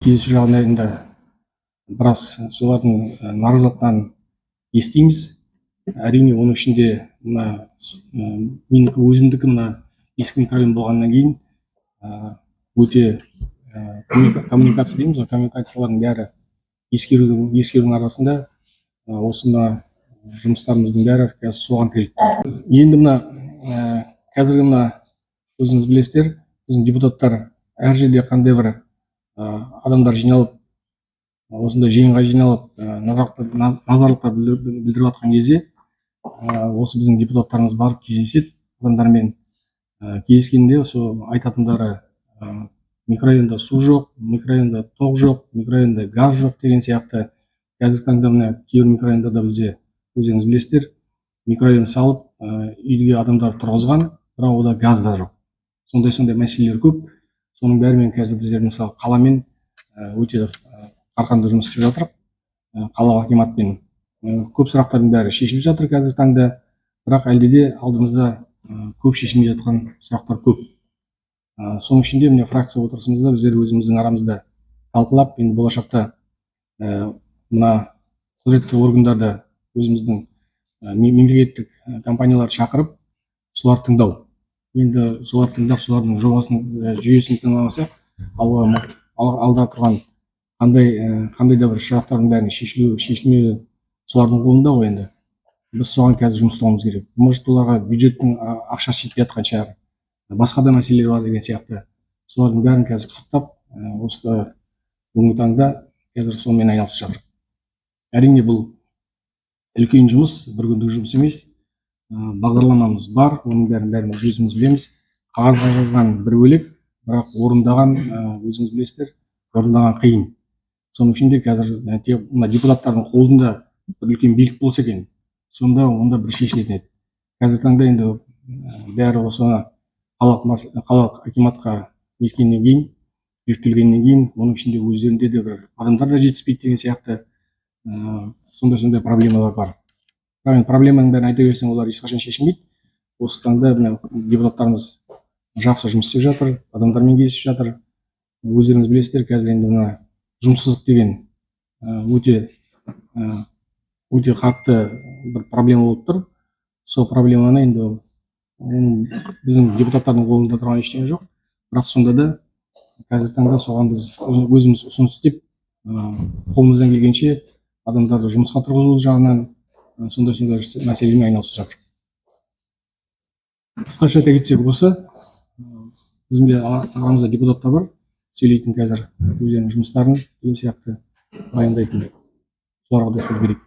кездесу жағдайында біраз солардың наразылықтан естиміз. Әрине оның ішінде мына мен өзімдікі мына ескі микрорайон болғаннан кейін өте коммуникация дейміз ғой, коммуникациялардың бәрі ескерудің арасында осы мына жұмыстарымыздың бәрі қазір соған тіреліп тұр. Енді мына қазіргі мына өзіңіз білесіздер, біздің депутаттар әр жерде қандай бір адамдар жиналып, осындай жиынға жиналып, назарлықтар білдіріп жатқан кезде осы біздің депутаттарымыз барып кездеседі, адамдармен кездескенде сол айтатындары микрорайонда су жоқ, микрорайонда тоқ жоқ, микрорайонда газ жоқ деген сияқты. Қазіргі таңда мына кейбір микрорайондарда бізде өзіңіз білесіздер, микрорайон салып, үйге адамдар тұрғызған, бірақ ода газ да жоқ. Сондай мәселелер көп. Соның бәрімен қазір біздер мысалы қаламен өте қарқынды жұмыс істеп жатырық. Қалалық акиматпен көп сұрақтардың бәрі шешіліп жатыр қазіргі таңда, бірақ әлде де алдымызда көп шешілмей жатқан сұрақтар көп. Соның ішінде міне фракция отырысымызда біздер өзіміздің арамызда талқылап, енді болашақта мына құзыретті органдарды, өзіміздің мемлекеттік компанияларды шақырып, соларды тыңдау. Енді соларды тыңдап, солардың жобасын, жүйесін тыңдамасақ, алда тұрған қандай да бір сұрақтардың бәрін шешілмеуі солардың қолында ғой. Енді біз соған қазір жұмыс істеуіміз керек. Может, оларға бюджеттің ақшасы жетпей жатқан шығар, басқа да мәселелер бар деген сияқты. Солардың бәрін қазір пысықтап, осы бүгінгі таңда қазір сонымен айналысып жатыр. Әрине бұл үлкен жұмыс, бір күндік жұмыс емес. Бағдарламамыз бар, оның бәріміз өзіміз білеміз. Қағазға жазған бір бөлек, бірақ орындаған, өзіңіз білесіздер, орындаған қиын. Соның ішінде қазір депутаттардың қолында бір үлкен билік болса екен, сонда онда бір шешілетін еді. Қазіргі таңда енді бәрі осы қалалық акиматқа неткеннен кейін, жүктелгеннен кейін, оның ішінде өздерінде де бір адамдар да жетіспейді деген сияқты сондай проблемалар бар. Проблеманың бәрін айта берсең, олар ешқашан шешілмейді. Осы таңда депутаттарымыз жақсы жұмыс істеп жатыр, адамдармен кездесіп жатыр. Өздеріңіз білесіздер, қазір енді мына жұмыссыздық деген өте қатты бір проблема болып тұр. Сол проблеманы енді біздің депутаттардың қолында тұрған ештеңе жоқ, бірақ сонда да қазіргі таңда соған біз өзіміз ұсыныс істеп, қолымыздан келгенше адамдарды жұмысқа тұрғызу жағынан сондай мәселемен айналысып жатыр. Қысқаша айта кетсек осы, біздің арамызда депутаттар бар, сөйлейтін қазір өздерінің жұмыстарын деген сияқты баяндайтын. Соларға да сөз берейік.